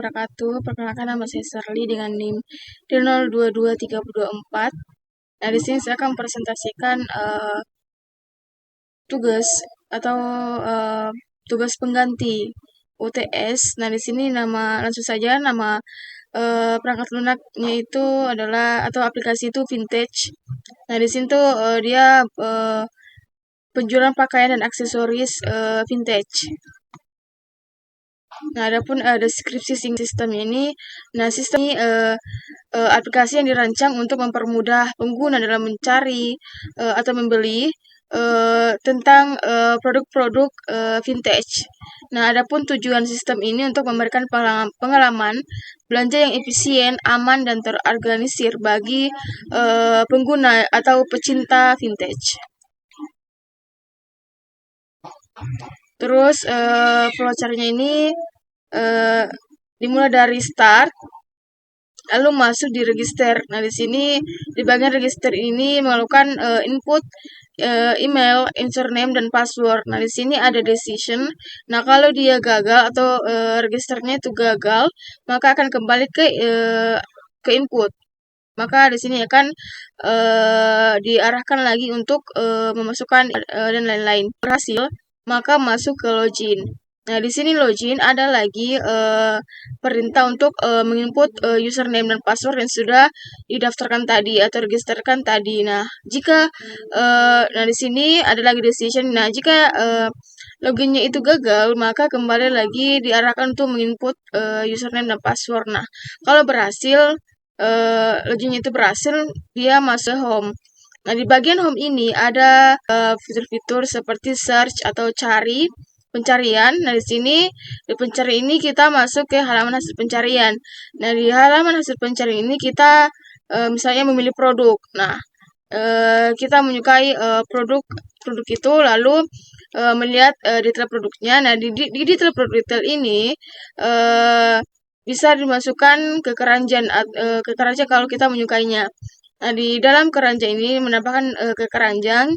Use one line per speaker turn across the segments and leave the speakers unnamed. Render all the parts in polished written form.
wabarakatuh. Perkenalkan, nama saya Shirley dengan NIM D022324. Nah, di sini saya akan presentasikan tugas atau tugas pengganti UTS. Nah, di sini langsung saja nama perangkat lunaknya itu adalah atau aplikasi itu Vintage. Nah, di sini tuh dia penjualan pakaian dan aksesoris vintage. Nah, adapun deskripsi sistem ini, sistem ini aplikasi yang dirancang untuk mempermudah pengguna dalam mencari atau membeli tentang produk-produk vintage. Nah, adapun tujuan sistem ini untuk memberikan pengalaman belanja yang efisien, aman, dan terorganisir bagi pengguna atau pecinta vintage. Terus flowchart-nya ini dimulai dari start, lalu masuk di register. Nah, di sini di bagian register ini melakukan input email, username, dan password. Nah, di sini ada decision. Nah, kalau dia gagal atau registernya itu gagal, maka akan kembali ke input. Maka di sini akan diarahkan lagi untuk memasukkan dan lain-lain. Berhasil, maka masuk ke login. Nah, di sini login ada lagi perintah untuk menginput username dan password yang sudah didaftarkan tadi atau registerkan tadi. Nah, jika di sini ada lagi decision. Nah, jika loginnya itu gagal, maka kembali lagi diarahkan untuk menginput username dan password. Nah, kalau berhasil, loginnya itu berhasil, dia masuk home. Nah, di bagian home ini ada fitur-fitur seperti search atau pencarian. Nah, di sini di pencarian ini kita masuk ke halaman hasil pencarian. Nah, di halaman hasil pencarian ini kita misalnya memilih produk. Nah, kita menyukai produk itu, lalu melihat detail produknya. Nah, di detail produk detail ini bisa dimasukkan ke keranjang kalau kita menyukainya. Nah, di dalam keranjang ini menambahkan ke keranjang,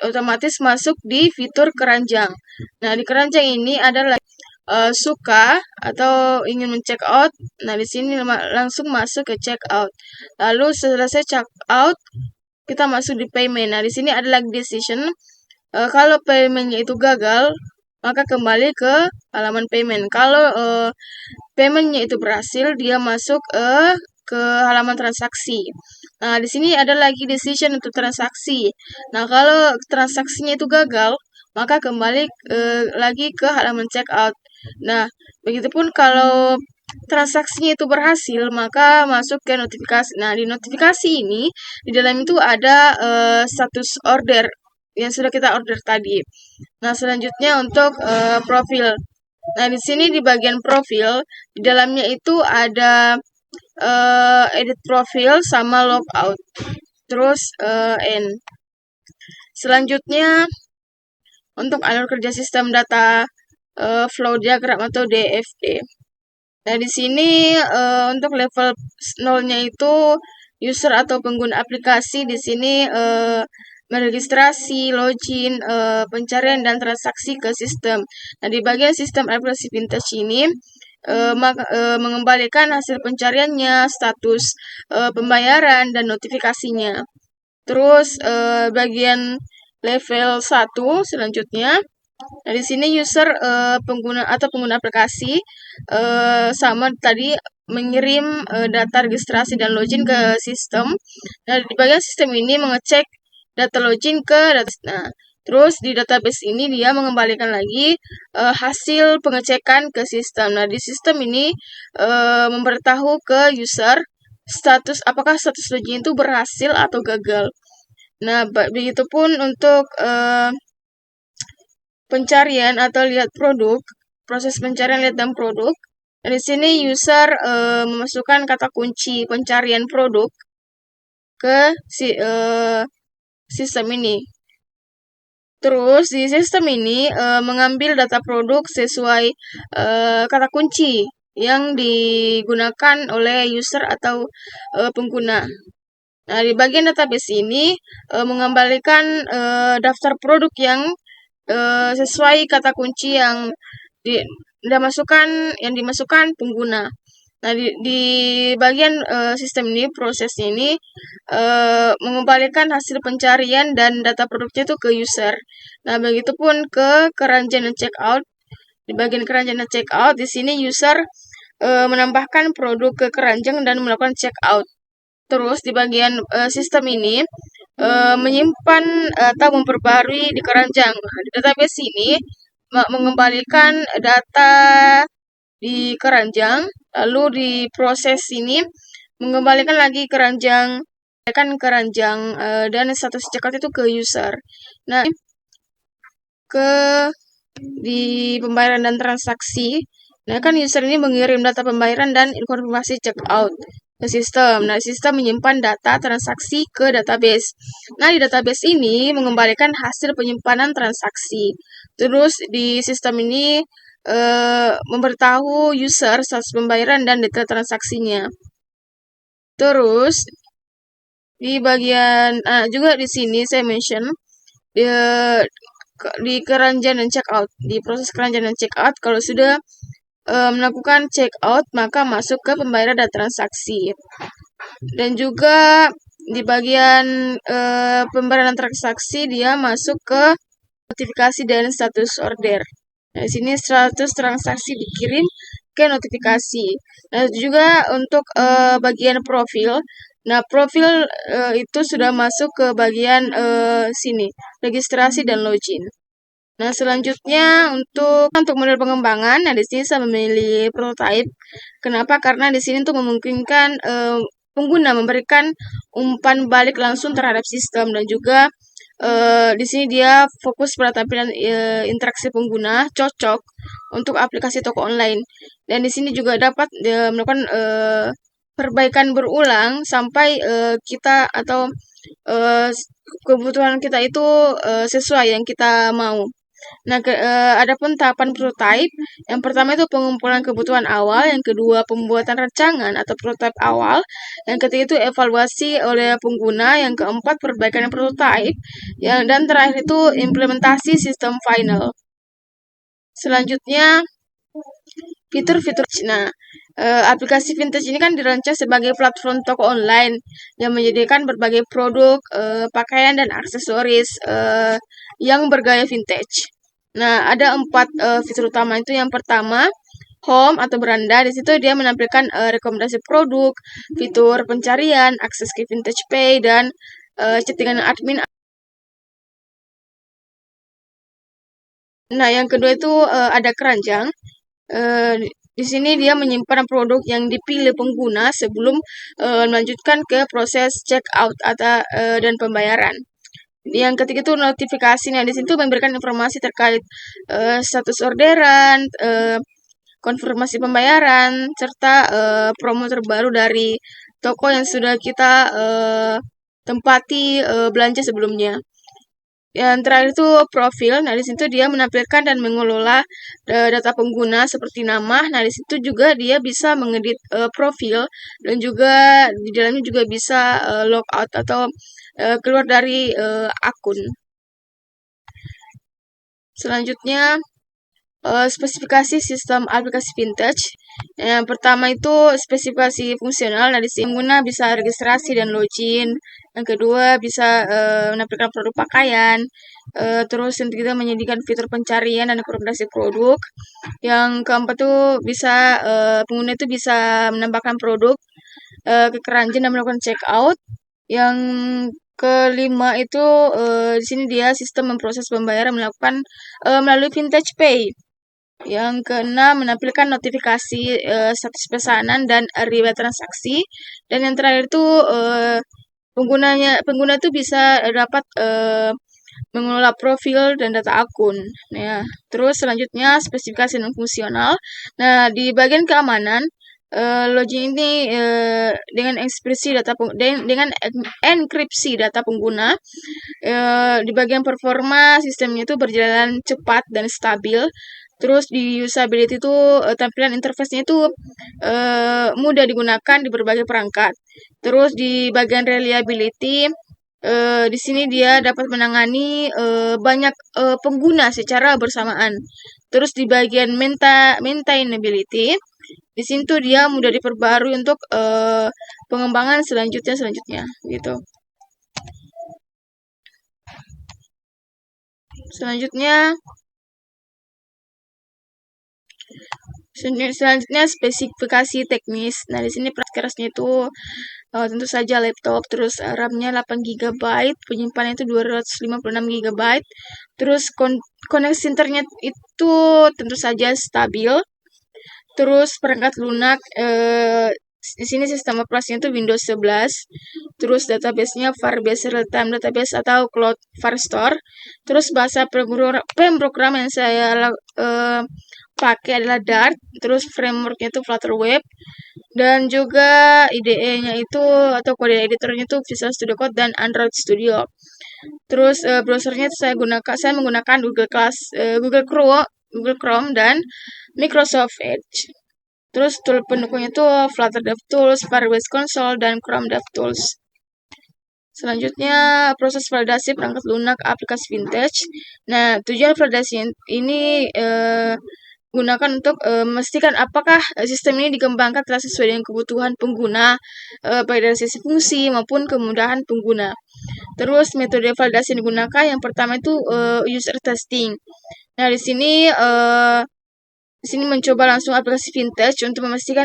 otomatis masuk di fitur keranjang. Nah, di keranjang ini adalah suka atau ingin men-check out. Nah, di sini langsung masuk ke check out. Lalu selesai check out, kita masuk di payment. Nah, di sini ada lagi decision. Kalau paymentnya itu gagal, maka kembali ke halaman payment. Kalau paymentnya itu berhasil, dia masuk ke halaman transaksi. Nah, di sini ada lagi decision untuk transaksi. Nah, kalau transaksinya itu gagal, maka kembali lagi ke halaman checkout. Nah, begitupun kalau transaksinya itu berhasil, maka masuk ke notifikasi. Nah, di notifikasi ini, di dalam itu ada status order yang sudah kita order tadi. Nah, selanjutnya untuk profil. Nah, di sini di bagian profil, di dalamnya itu ada edit profil sama logout. Terus end. Selanjutnya untuk alur kerja sistem data flow diagram atau DFD. Nah, di sini untuk level 0-nya itu user atau pengguna aplikasi di sini meregistrasi, login, pencarian, dan transaksi ke sistem. Nah, di bagian sistem aplikasi vintage ini mengembalikan hasil pencariannya, status pembayaran, dan notifikasinya. Terus bagian level 1 selanjutnya. Nah, di sini user pengguna aplikasi sama tadi mengirim data registrasi dan login ke sistem. Nah, di bagian sistem ini mengecek data login ke data. Nah, terus di database ini dia mengembalikan lagi hasil pengecekan ke sistem. Nah, di sistem ini memberitahu ke user apakah status login itu berhasil atau gagal. Nah, begitupun untuk pencarian atau lihat produk, proses pencarian lihat dan produk. Dan di sini user memasukkan kata kunci pencarian produk ke sistem ini. Terus di sistem ini mengambil data produk sesuai kata kunci yang digunakan oleh user atau pengguna. Nah, di bagian database ini mengembalikan daftar produk yang sesuai kata kunci yang dimasukkan pengguna. Nah, di bagian sistem ini, prosesnya ini mengembalikan hasil pencarian dan data produknya itu ke user. Nah, begitupun ke keranjang dan checkout. Di bagian keranjang dan checkout, di sini user menambahkan produk ke keranjang dan melakukan checkout. Terus di bagian sistem ini menyimpan atau memperbarui di keranjang. Di database ini mengembalikan data di keranjang, lalu di proses ini mengembalikan lagi keranjang dan status checkout itu ke user. Nah, ke di pembayaran dan transaksi. Nah, kan user ini mengirim data pembayaran dan informasi checkout ke sistem. Nah, sistem menyimpan data transaksi ke database. Nah, di database ini mengembalikan hasil penyimpanan transaksi. Terus di sistem ini memberitahu user status pembayaran dan detail transaksinya. Terus di bagian juga di sini saya mention di keranjang dan checkout. Di proses keranjang dan checkout, kalau sudah melakukan checkout, maka masuk ke pembayaran dan transaksi. Dan juga di bagian pembayaran dan transaksi, dia masuk ke notifikasi dan status order. Nah, di sini status transaksi dikirim ke notifikasi. Nah, juga untuk bagian profil. Nah, profil itu sudah masuk ke bagian sini, registrasi dan login. Nah, selanjutnya untuk model pengembangan, nah di sini saya memilih prototype. Kenapa? Karena di sini untuk memungkinkan pengguna memberikan umpan balik langsung terhadap sistem, dan juga di sini dia fokus pada tampilan interaksi pengguna cocok untuk aplikasi toko online. Dan di sini juga dapat melakukan perbaikan berulang sampai kita atau kebutuhan kita itu sesuai yang kita mau. Nah, adapun tahapan prototype, yang pertama itu pengumpulan kebutuhan awal, yang kedua pembuatan rancangan atau prototype awal, yang ketiga itu evaluasi oleh pengguna, yang keempat perbaikan prototype, dan terakhir itu implementasi sistem final. Selanjutnya fitur-fitur. Nah, aplikasi vintage ini kan dirancang sebagai platform toko online yang menyediakan berbagai produk, pakaian dan aksesoris yang bergaya vintage. Nah, ada 4 fitur utama itu. Yang pertama, home atau beranda. Di situ dia menampilkan rekomendasi produk, fitur pencarian, akses ke vintage pay, dan chattingan admin. Nah, yang kedua itu ada keranjang. Di sini dia menyimpan produk yang dipilih pengguna sebelum melanjutkan ke proses check out atau dan pembayaran. Yang ketiga itu notifikasi. Nah, di situ memberikan informasi terkait status orderan, konfirmasi pembayaran, serta promo terbaru dari toko yang sudah kita tempati belanja sebelumnya. Yang terakhir itu profil. Nah, di situ dia menampilkan dan mengelola data pengguna seperti nama. Nah, di situ juga dia bisa mengedit profil, dan juga di dalamnya juga bisa logout atau keluar dari akun. Selanjutnya spesifikasi sistem aplikasi vintage. Yang pertama itu spesifikasi fungsional. Nah, di sini pengguna bisa registrasi dan login. Yang kedua bisa menampilkan produk pakaian. Terus yang ketiga menyediakan fitur pencarian dan rekomendasi produk. Yang keempat tuh bisa pengguna itu bisa menambahkan produk ke keranjang dan melakukan check out. Yang kelima itu di sini dia sistem memproses pembayaran melalui vintage pay. Yang keenam menampilkan notifikasi status pesanan dan riwayat transaksi. Dan yang terakhir itu pengguna itu bisa dapat mengelola profil dan data akun. Nah, terus selanjutnya spesifikasi non fungsional. Nah, di bagian keamanan, login ini dengan enkripsi data pengguna. Di bagian performa, sistemnya itu berjalan cepat dan stabil. Terus di usability itu tampilan interface-nya itu mudah digunakan di berbagai perangkat. Terus di bagian reliability, Di sini dia dapat menangani banyak pengguna secara bersamaan. Terus di bagian maintainability, di sini tuh dia mudah diperbarui untuk pengembangan selanjutnya gitu. Selanjutnya spesifikasi teknis. Nah, di sini perangkat kerasnya itu tentu saja laptop, terus RAM-nya 8 GB, penyimpanan itu 256 GB, terus koneksi internet itu tentu saja stabil, terus perangkat lunak di sini sistem operasinya itu Windows 11, terus database-nya Firebase Real Time Database atau Cloud Firestore, terus bahasa pemrograman yang saya pakai adalah Dart, terus framework-nya itu Flutter Web, dan juga IDE-nya itu atau kode editornya itu Visual Studio Code dan Android Studio. Terus browsernya saya menggunakan Google Chrome dan Microsoft Edge. Terus tool pendukungnya itu Flutter DevTools, Firebase Console, dan Chrome DevTools. Selanjutnya, proses validasi perangkat lunak aplikasi vintage. Nah, tujuan validasi ini gunakan untuk memastikan apakah sistem ini dikembangkan telah sesuai dengan kebutuhan pengguna, baik dari sisi fungsi maupun kemudahan pengguna. Terus metode validasi yang digunakan yang pertama itu user testing. Nah, di sini mencoba langsung aplikasi vintage untuk memastikan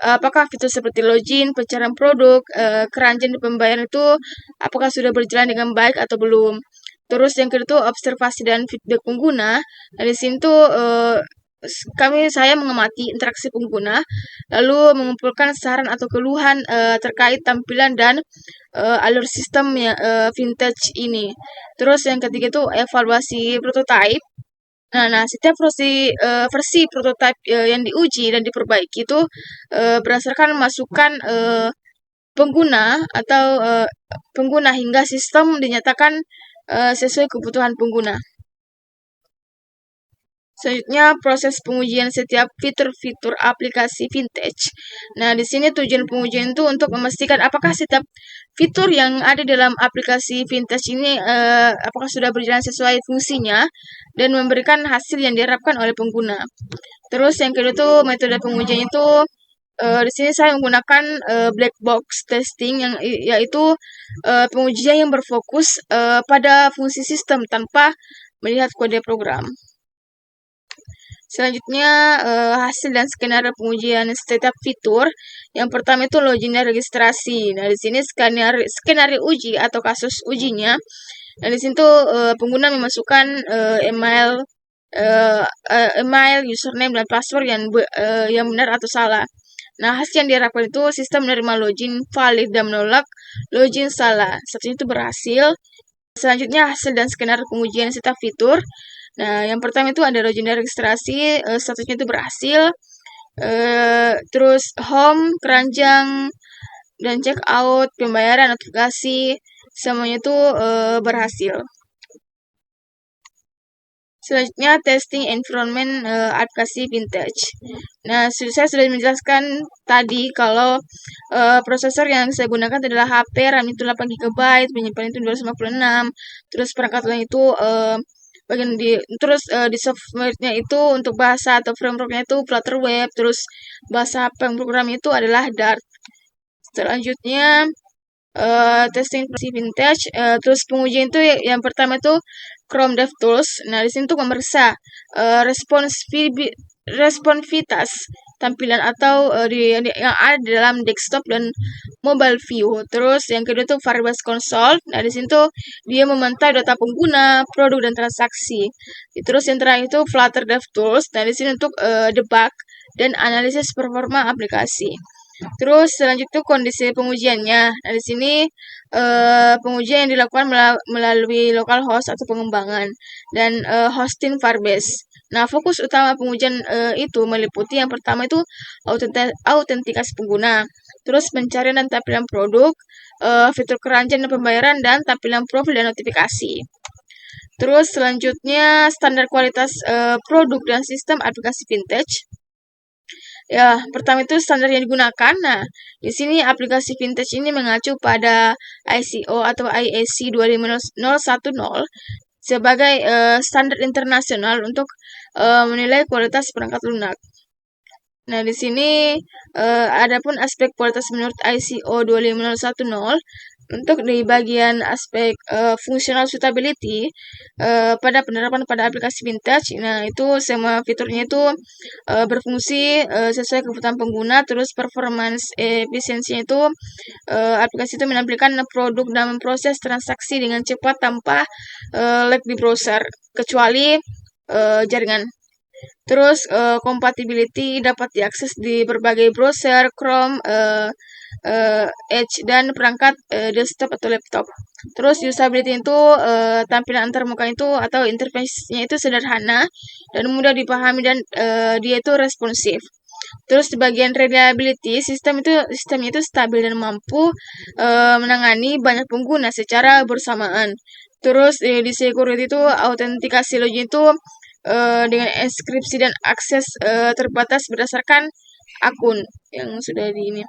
apakah fitur seperti login, pencarian produk, keranjang dan pembayaran itu apakah sudah berjalan dengan baik atau belum. Terus yang kedua itu observasi dan feedback pengguna. Nah, di sini tuh saya mengamati interaksi pengguna, lalu mengumpulkan saran atau keluhan terkait tampilan dan alur sistem vintage ini. Terus yang ketiga itu evaluasi prototype. Nah, setiap versi prototipe yang diuji dan diperbaiki itu berdasarkan masukan pengguna atau pengguna hingga sistem dinyatakan sesuai kebutuhan pengguna. Selanjutnya proses pengujian setiap fitur-fitur aplikasi vintage. Nah, di sini tujuan pengujian itu untuk memastikan apakah setiap fitur yang ada dalam aplikasi vintage ini apakah sudah berjalan sesuai fungsinya dan memberikan hasil yang diharapkan oleh pengguna. Terus yang kedua itu metode pengujian itu di sini saya menggunakan black box testing yang yaitu pengujian yang berfokus pada fungsi sistem tanpa melihat kode program. Selanjutnya hasil dan skenario pengujian setiap fitur. Yang pertama itu login dan registrasi. Nah, di sini skenario uji atau kasus ujinya. Nah, di sini tuh pengguna memasukkan email, username dan password yang benar atau salah. Nah, hasil yang diharapkan itu sistem menerima login valid dan menolak login salah. Satunya itu berhasil. Selanjutnya hasil dan skenario pengujian setiap fitur. Nah, yang pertama itu ada login dan registrasi, statusnya itu berhasil. Terus home, keranjang, dan check out, pembayaran, notifikasi, semuanya itu berhasil. Selanjutnya testing environment aplikasi vintage. Nah, saya sudah menjelaskan tadi kalau prosesor yang saya gunakan adalah HP, RAM itu 8 GB, penyimpanan itu 256, terus perangkat lain itu di software-nya itu untuk bahasa atau framework-nya itu Flutter Web, terus bahasa pemrogram itu adalah Dart. Selanjutnya testing vintage, terus pengujian itu yang pertama itu Chrome DevTools. Nah, di sini tuh memeriksa responsivitas tampilan atau yang ada di dalam desktop dan mobile view. Terus yang kedua itu Firebase Console. Nah, di sini tuh dia memantau data pengguna, produk dan transaksi. Terus yang terakhir itu Flutter DevTools. Nah, di sini untuk debug dan analisis performa aplikasi. Terus selanjutnya kondisi pengujiannya. Nah, di sini pengujian yang dilakukan melalui localhost atau pengembangan dan hosting Firebase. Nah, fokus utama pengujian itu meliputi yang pertama itu autentikasi pengguna, terus pencarian dan tampilan produk, fitur keranjang dan pembayaran, dan tampilan profil dan notifikasi. Terus selanjutnya standar kualitas produk dan sistem aplikasi vintage. Ya, pertama itu standar yang digunakan. Nah, di sini aplikasi vintage ini mengacu pada ICO atau IEC 25010 sebagai standar internasional untuk menilai kualitas perangkat lunak. Nah, di sini adapun aspek kualitas menurut ICO 25010 untuk di bagian aspek functional suitability pada penerapan pada aplikasi vintage. Nah, itu semua fiturnya itu berfungsi sesuai kebutuhan pengguna, terus performance efisiensinya itu aplikasi itu menampilkan produk dan memproses transaksi dengan cepat tanpa lag di browser kecuali jaringan. Terus compatibility dapat diakses di berbagai browser, Chrome, Edge dan perangkat desktop atau laptop. Terus usability itu tampilan antarmuka itu atau interface-nya itu sederhana dan mudah dipahami dan dia itu responsif. Terus di bagian reliability, sistemnya itu stabil dan mampu menangani banyak pengguna secara bersamaan. Terus di security itu autentikasi login itu dengan inskripsi dan akses terbatas berdasarkan akun yang sudah di ini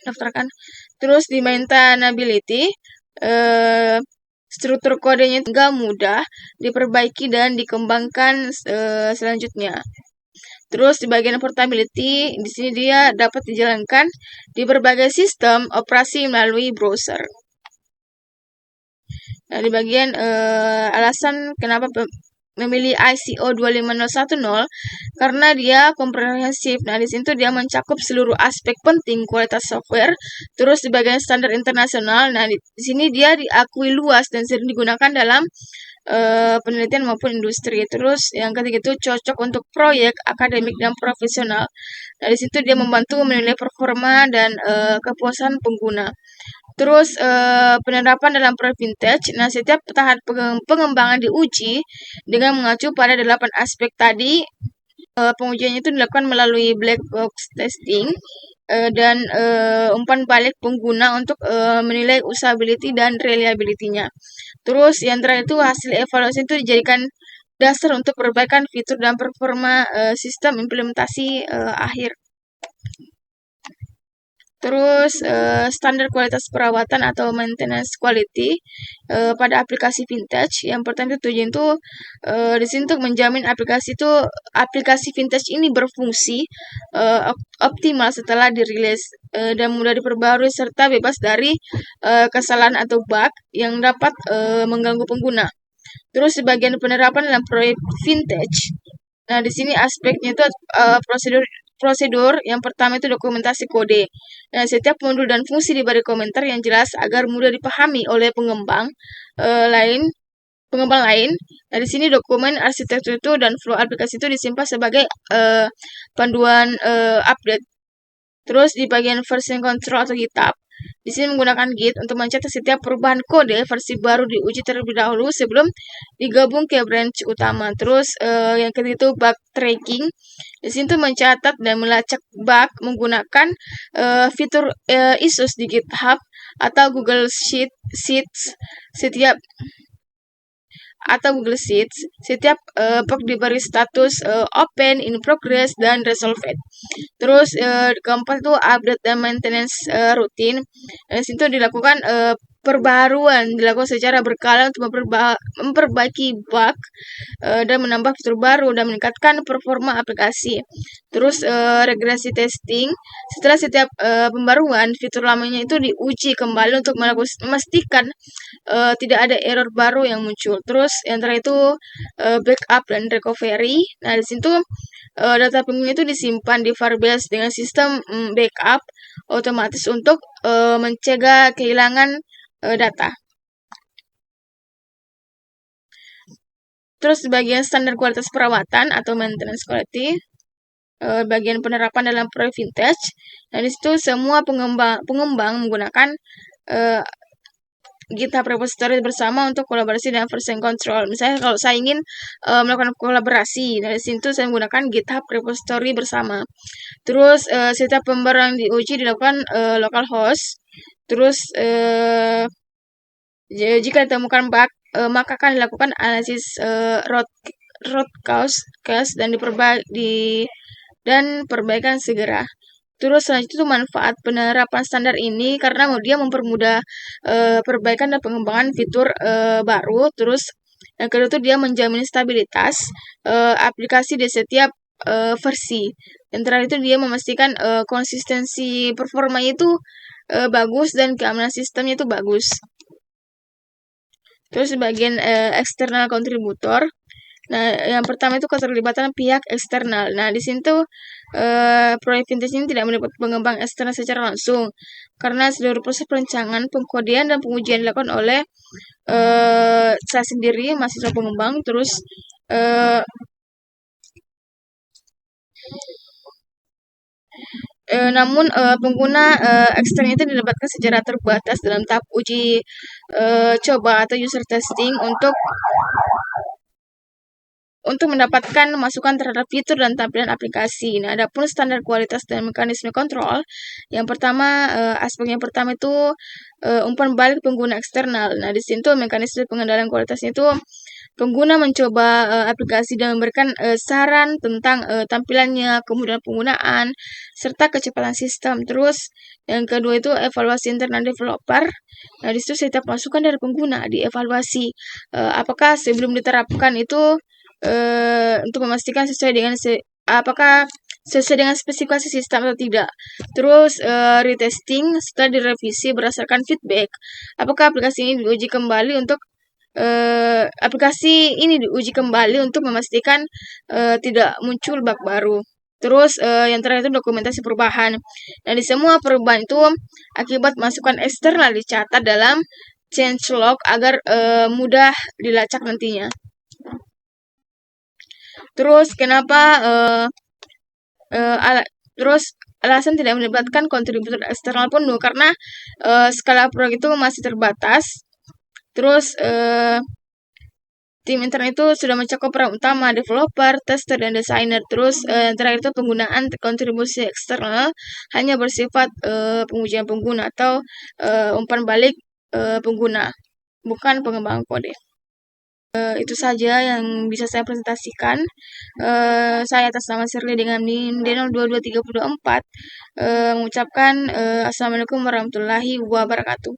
daftarkan. Terus di maintainability, eh, struktur kodenya juga mudah diperbaiki dan dikembangkan selanjutnya. Terus di bagian portability, di sini dia dapat dijalankan di berbagai sistem operasi melalui browser. Nah, di bagian alasan kenapa memilih ICO 25010 karena dia komprehensif. Nah, di sini tuh dia mencakup seluruh aspek penting kualitas software. Terus di bagian standar internasional, nah di sini dia diakui luas dan sering digunakan dalam penelitian maupun industri. Terus yang ketiga itu cocok untuk proyek akademik dan profesional. Nah, di situ dia membantu menilai performa dan kepuasan pengguna. Terus penerapan dalam proyek vintage. Nah, setiap tahap pengembangan diuji dengan mengacu pada 8 aspek tadi. Pengujiannya itu dilakukan melalui black box testing dan umpan balik pengguna untuk menilai usability dan reliability-nya. Terus yang terakhir itu hasil evaluasi itu dijadikan dasar untuk perbaikan fitur dan performa sistem implementasi akhir. Terus standar kualitas perawatan atau maintenance quality pada aplikasi vintage. Yang pertama itu tujuan itu di sini untuk menjamin aplikasi vintage ini berfungsi optimal setelah dirilis dan mudah diperbarui serta bebas dari kesalahan atau bug yang dapat mengganggu pengguna. Terus di bagian penerapan dalam proyek vintage. Nah, di sini aspeknya itu prosedur yang pertama itu dokumentasi kode. Nah, setiap modul dan fungsi diberi komentar yang jelas agar mudah dipahami oleh lain, pengembang lain. Nah, di sini dokumen arsitektur itu dan flow aplikasi itu disimpan sebagai panduan update. Terus di bagian version control atau GitHub, di sini menggunakan Git untuk mencatat setiap perubahan kode versi baru diuji terlebih dahulu sebelum digabung ke branch utama. Terus yang ketiga itu bug tracking. Di sini tuh mencatat dan melacak bug menggunakan fitur issues di GitHub atau Google Sheets setiap Google Sheets, setiap bug diberi status open, in progress, dan resolved. Terus keempat itu update dan maintenance rutin. Di situ dilakukan perbaharuan dilakukan secara berkala untuk memperbaiki bug dan menambah fitur baru dan meningkatkan performa aplikasi. Terus regresi testing setelah setiap pembaruan fitur lamanya itu diuji kembali untuk memastikan tidak ada error baru yang muncul. Terus yang terakhir itu backup dan recovery. Nah, di situ data pengguna itu disimpan di Firebase dengan sistem backup otomatis untuk mencegah kehilangan data. Terus bagian standar kualitas perawatan atau maintenance quality, bagian penerapan dalam proyek vintage. Nah, di situ semua pengembang menggunakan GitHub repository bersama untuk kolaborasi dan version control. Misalnya kalau saya ingin melakukan kolaborasi, dari situ saya menggunakan GitHub repository bersama. Terus setiap pembaruan diuji dilakukan localhost. Terus jika ditemukan bug, maka akan dilakukan analisis root cause dan dan perbaikan segera. Terus selanjutnya itu manfaat penerapan standar ini karena dia mempermudah perbaikan dan pengembangan fitur baru. Terus yang kedua itu dia menjamin stabilitas aplikasi di setiap versi. Yang terakhir itu dia memastikan konsistensi performanya itu bagus dan keamanan sistemnya itu bagus. Terus bagian eksternal kontributor. Nah, yang pertama itu keterlibatan pihak eksternal. Nah, di sini tuh proyek vintage ini tidak mendapat pengembang eksternal secara langsung karena seluruh proses perencanaan, pengkodean dan pengujian dilakukan oleh saya sendiri, mahasiswa pengembang. Terus eh, namun pengguna ekstern itu dilibatkan secara terbatas dalam tahap uji coba atau user testing untuk mendapatkan masukan terhadap fitur dan tampilan aplikasi. Nah, adapun standar kualitas dan mekanisme kontrol, yang pertama aspek yang pertama itu umpan balik pengguna eksternal. Nah, di sini tuh mekanisme pengendalian kualitasnya itu pengguna mencoba aplikasi dan memberikan saran tentang tampilannya, kemudahan penggunaan, serta kecepatan sistem. Terus yang kedua itu evaluasi internal developer. Nah, di situ setiap masukan dari pengguna dievaluasi apakah sebelum diterapkan itu untuk memastikan sesuai dengan apakah sesuai dengan spesifikasi sistem atau tidak. Terus retesting setelah direvisi berdasarkan feedback. Apakah aplikasi ini diuji kembali untuk memastikan tidak muncul bug baru. Terus yang terakhir itu dokumentasi perubahan. Nah, di semua perubahan itu akibat masukan eksternal dicatat dalam changelog agar mudah dilacak nantinya. Terus kenapa terus alasan tidak melibatkan kontributor eksternal penuh karena skala proyek itu masih terbatas. Terus tim intern itu sudah mencakup peran utama developer, tester, dan desainer. Terus terakhir itu penggunaan kontribusi eksternal hanya bersifat pengujian pengguna atau umpan balik pengguna, bukan pengembangan kode. Itu saja yang bisa saya presentasikan. Saya atas nama Shirley dengan NIM D022324 mengucapkan Assalamualaikum warahmatullahi wabarakatuh.